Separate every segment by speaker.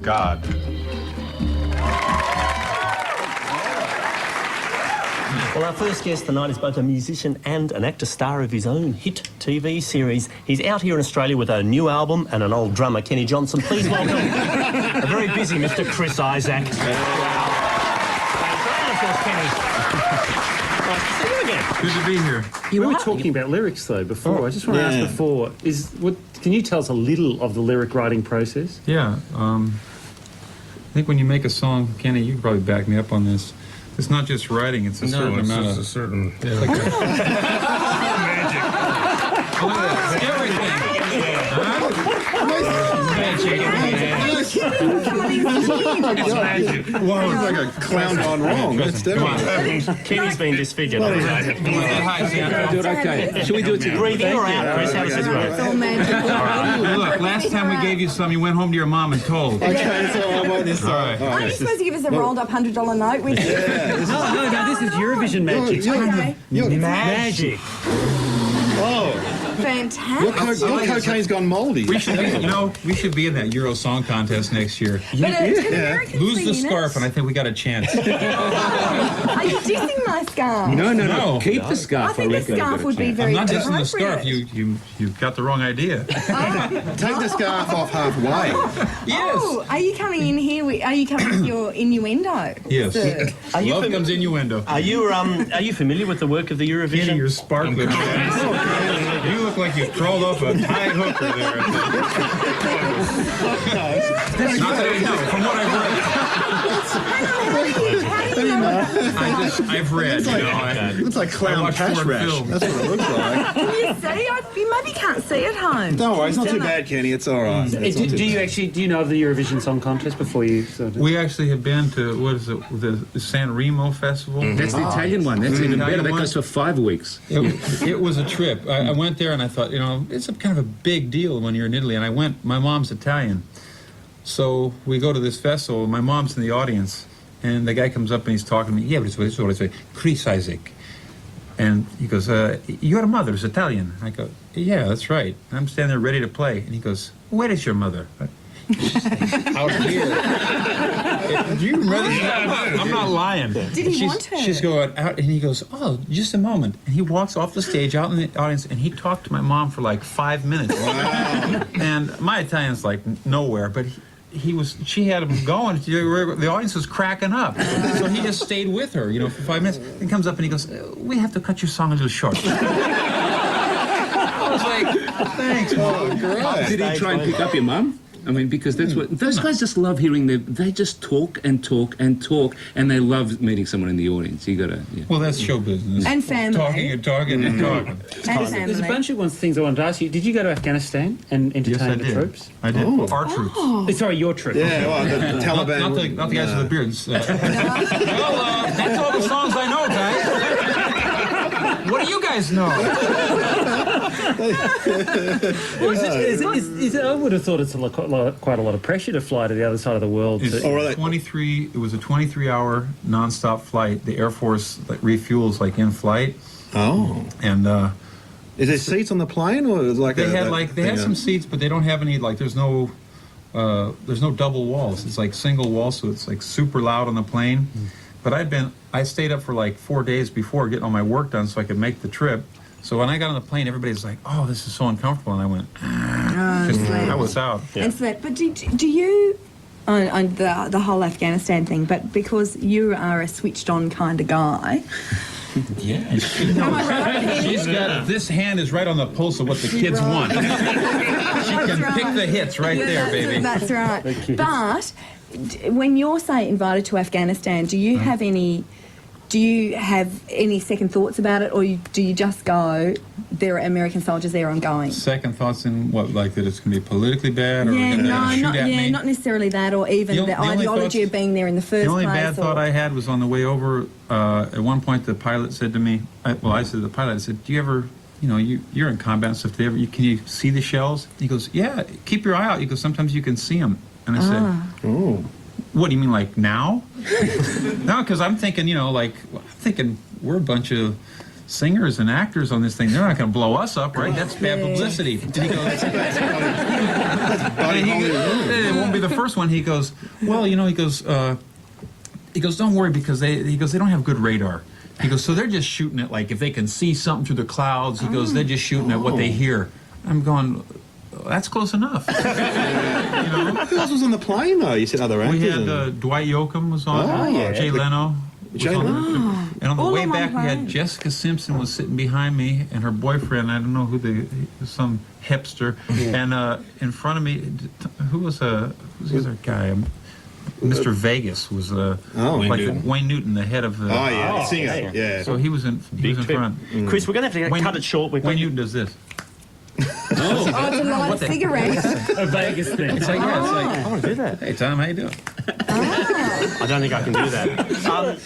Speaker 1: God.
Speaker 2: Well, our first guest tonight is both a musician and an actor star of his own hit TV series. He's out here in Australia with a new album and an old drummer, Kenney Johnson. Please welcome a very busy Mr. Chris Isaak.
Speaker 3: Good to be here.
Speaker 4: We were talking about lyrics though before. I just want to ask before, can you tell us a little of the lyric writing process?
Speaker 3: Yeah. I think when you make a song, Kenney, you can probably back me up on this. It's not just writing; it's a certain amount of
Speaker 1: certain.
Speaker 3: Yeah, like magic. Oh, look at that. Everything.
Speaker 1: Wow, it's like a clown gone wrong. That's definitely.
Speaker 2: Kenny's been disfigured.
Speaker 3: Come on, say hi, Sam.
Speaker 5: Do it okay. Should we do it together?
Speaker 2: Breathe in or out, Chris? How does this work?
Speaker 6: It's all magical.
Speaker 3: Look, last time we gave you some, you went home to your mom and told.
Speaker 1: Okay, so I want this.
Speaker 3: All right.
Speaker 6: Aren't you supposed to give us a rolled up $100 note? With
Speaker 4: No, this is Eurovision magic.
Speaker 6: Okay.
Speaker 2: Magic.
Speaker 1: Oh,
Speaker 6: Fantastic.
Speaker 1: your cocaine's gone mouldy.
Speaker 3: We should be, we should be in that Euro Song Contest next year.
Speaker 6: But it's an American
Speaker 3: Lose
Speaker 6: thing,
Speaker 3: the
Speaker 6: isn't
Speaker 3: scarf,
Speaker 6: it?
Speaker 3: and I think we got a chance.
Speaker 6: Are you dissing my scarf?
Speaker 5: No. Keep the
Speaker 6: I
Speaker 5: scarf.
Speaker 6: think the
Speaker 5: reckon
Speaker 6: scarf
Speaker 5: I've
Speaker 6: would
Speaker 5: got a
Speaker 6: be
Speaker 5: chance.
Speaker 6: very
Speaker 3: I'm not dissing the scarf.
Speaker 6: appropriate.
Speaker 3: You've got the wrong idea.
Speaker 1: Take the scarf off halfway.
Speaker 3: Yes.
Speaker 6: Oh, are you coming in here? Are you coming with your innuendo?
Speaker 3: Yes.
Speaker 6: Sir?
Speaker 3: Love comes innuendo.
Speaker 2: Are you familiar with the work of the Eurovision?
Speaker 3: Kenny, you're sparkling. You look like you crawled off a tie hooker there. Not that I know, from what I've read.
Speaker 1: Looks like clown
Speaker 3: watched
Speaker 1: cash
Speaker 3: foreign
Speaker 1: rash.
Speaker 3: films.
Speaker 1: That's what it looks like.
Speaker 6: Can you see? You maybe can't see at home.
Speaker 1: Don't worry, it's not too bad, Kenny. It's all right.
Speaker 4: Do you know of the Eurovision Song Contest before you sort of...
Speaker 3: We actually have been to, the San Remo Festival.
Speaker 5: That's the Italian one. That's even better. That
Speaker 3: Italian
Speaker 5: goes for 5 weeks.
Speaker 3: It was a trip. I went there and I thought, it's a kind of a big deal when you're in Italy. And I went, my mom's Italian. So we go to this festival, my mom's in the audience, and the guy comes up and he's talking to me. Yeah, but it's what it's Chris Isaak. And he goes, your mother is Italian. I go, yeah, that's right. And I'm standing there ready to play. And he goes, where is your mother? Out here. Do you remember this? I'm not lying.
Speaker 6: Did he want her?
Speaker 3: She's going out, and he goes, oh, just a moment. And he walks off the stage out in the audience, and he talked to my mom for like 5 minutes.
Speaker 1: Wow.
Speaker 3: And my Italian's like nowhere, but she had him going. The audience was cracking up. So he just stayed with her, for 5 minutes. He comes up and he goes, we have to cut your song a little short. I was like, thanks, Mom.
Speaker 1: Great.
Speaker 5: Did he try and pick up your mum? I mean, because that's what... Those guys just love hearing they just talk and talk and talk, and they love meeting someone in the audience. You got to... Yeah.
Speaker 3: Well, that's show business.
Speaker 6: And family.
Speaker 3: Talking and talking and talking.
Speaker 6: And
Speaker 4: There's a
Speaker 6: family.
Speaker 4: bunch of things I wanted to ask you. Did you go to Afghanistan and
Speaker 3: Yes,
Speaker 4: entertain
Speaker 3: I
Speaker 4: the
Speaker 3: did.
Speaker 4: troops?
Speaker 3: I did.
Speaker 1: Oh.
Speaker 3: Our troops.
Speaker 4: Sorry, your troop.
Speaker 1: Yeah, well, the Taliban.
Speaker 3: Not the guys with the beards. Well, that's all the songs I know, guys. What do you guys know?
Speaker 4: I would have thought it's quite a lot of pressure to fly to the other side of the world.
Speaker 3: It's
Speaker 4: to-
Speaker 1: Oh, really?
Speaker 3: 23. It was a 23-hour nonstop flight. The Air Force refuels in flight,
Speaker 1: Oh.
Speaker 3: and
Speaker 1: Is there seats on the plane, or is it like
Speaker 3: they had some seats, but they don't have any. There's no double walls. It's like single walls, so it's super loud on the plane. But I stayed up for 4 days before getting all my work done so I could make the trip. So when I got on the plane, everybody's like, "Oh, this is so uncomfortable," and I went, I was out.
Speaker 6: And so, but do you, on the whole Afghanistan thing, but because you are a switched-on kind of guy...
Speaker 3: Yeah.
Speaker 6: Am I right?
Speaker 3: She's got this hand is right on the pulse of what the kids want. She can pick the hits right there, baby.
Speaker 6: That's right. But when you're, say, invited to Afghanistan, do you have any second thoughts about it, or do you just go, there are American soldiers there, I'm going?
Speaker 3: Second thoughts in what, that it's going to be politically bad, or
Speaker 6: Yeah,
Speaker 3: they're going to shoot at me?
Speaker 6: not necessarily that, or even
Speaker 3: The
Speaker 6: the
Speaker 3: only
Speaker 6: ideology
Speaker 3: thoughts-
Speaker 6: of being there in the first
Speaker 3: The only
Speaker 6: place.
Speaker 3: bad thought I had was on the way over. At one point, the pilot said to me, I said to the pilot, I said, do you ever, you're in combat and stuff, can you see the shells? He goes, yeah, keep your eye out. He goes, sometimes you can see them. And I said,
Speaker 1: Oh.
Speaker 3: what do you mean, now? No, because I'm thinking, we're a bunch of singers and actors on this thing. They're not going to blow us up, right? That's bad publicity. And he goes, it won't be the first one. He goes, well, you know, he goes, don't worry because they don't have good radar. He goes, so they're just shooting it like if they can see something through the clouds. He goes, they're just shooting at what they hear. I'm going, that's close enough. You know?
Speaker 1: Who else was on the plane, though? You said other actors.
Speaker 3: We had Dwight Yoakam was on.
Speaker 1: Oh, yeah.
Speaker 3: Jay Leno.
Speaker 1: Jay
Speaker 3: was on
Speaker 1: Leno.
Speaker 3: And on the
Speaker 6: All
Speaker 3: way
Speaker 6: on one
Speaker 3: back, we had
Speaker 6: plane.
Speaker 3: Jessica Simpson was sitting behind me, and her boyfriend. I don't know who some hipster. And in front of me, who's the other guy? Mr. Vegas was Wayne Newton, the head of the.
Speaker 1: Oh, yeah.
Speaker 2: Oh,
Speaker 1: Singer.
Speaker 2: yeah.
Speaker 1: Yeah.
Speaker 3: So he was in front.
Speaker 2: Chris, we're going to have to cut it short. We've got
Speaker 3: Wayne
Speaker 2: you.
Speaker 3: Newton does this.
Speaker 6: Oh, it's a light cigarette.
Speaker 4: A Vegas thing.
Speaker 3: It's like, yeah, it's like,
Speaker 2: I want to do that.
Speaker 3: hey Tom, how you doing?
Speaker 2: I don't think I can do that.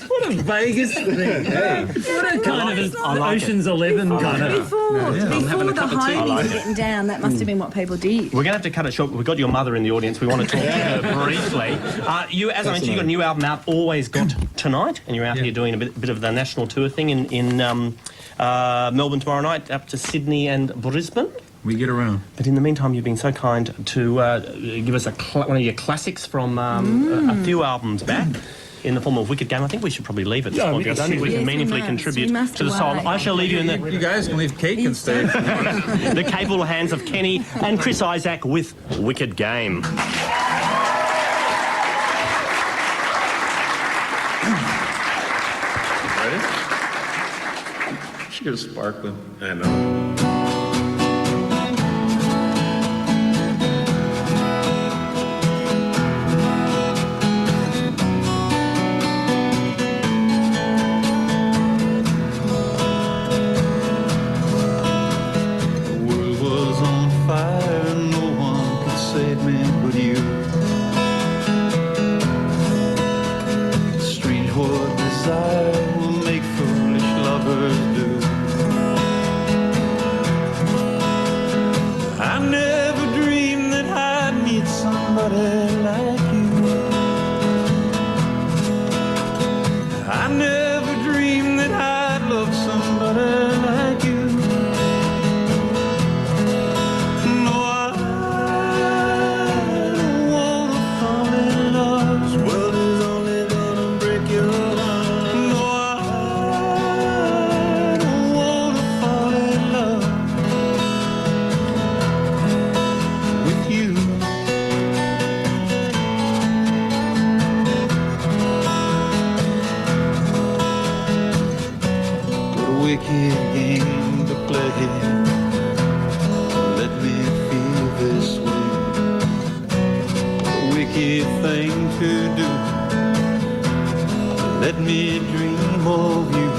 Speaker 4: What a Vegas thing. What a kind of an
Speaker 2: I like it.
Speaker 4: Ocean's 11 kind of.
Speaker 6: Before
Speaker 5: having a
Speaker 6: the
Speaker 5: cup of tea.
Speaker 6: homies
Speaker 2: like
Speaker 6: were getting down, that must have been what people did.
Speaker 2: We're going to have to cut it short. We've got your mother in the audience. We want to talk to her briefly. You, as I mentioned, you've got a new album out, Always Got Tonight, and you're out here doing a bit of the national tour thing in Melbourne tomorrow night, up to Sydney and Brisbane.
Speaker 3: We get around.
Speaker 2: But in the meantime, you've been so kind to give us one of your classics from a few albums back. In the form of Wicked Game. I think we should probably leave it.
Speaker 4: Yeah,
Speaker 2: I don't think we
Speaker 6: Yes,
Speaker 2: can
Speaker 6: we
Speaker 2: meaningfully
Speaker 6: must.
Speaker 2: contribute
Speaker 6: We must
Speaker 2: to the song.
Speaker 6: away.
Speaker 2: I shall leave you in
Speaker 3: You guys can leave cake and stay.
Speaker 2: the capable hands of Kenney and Chris Isaak with Wicked Game.
Speaker 3: Ready? She got a sparkling. I know. The world was on fire, no one could save me but you. Strange what desire will make foolish lovers do. I never dreamed that I'd meet somebody like you. I never dreamed that I'd love somebody like you. No, I don't wanna fall in love. This world is only gonna break your heart. No, I don't wanna fall in love with you. What a wicked game to play. Let me feel this way. What a wicked thing to do. Let me dream of you.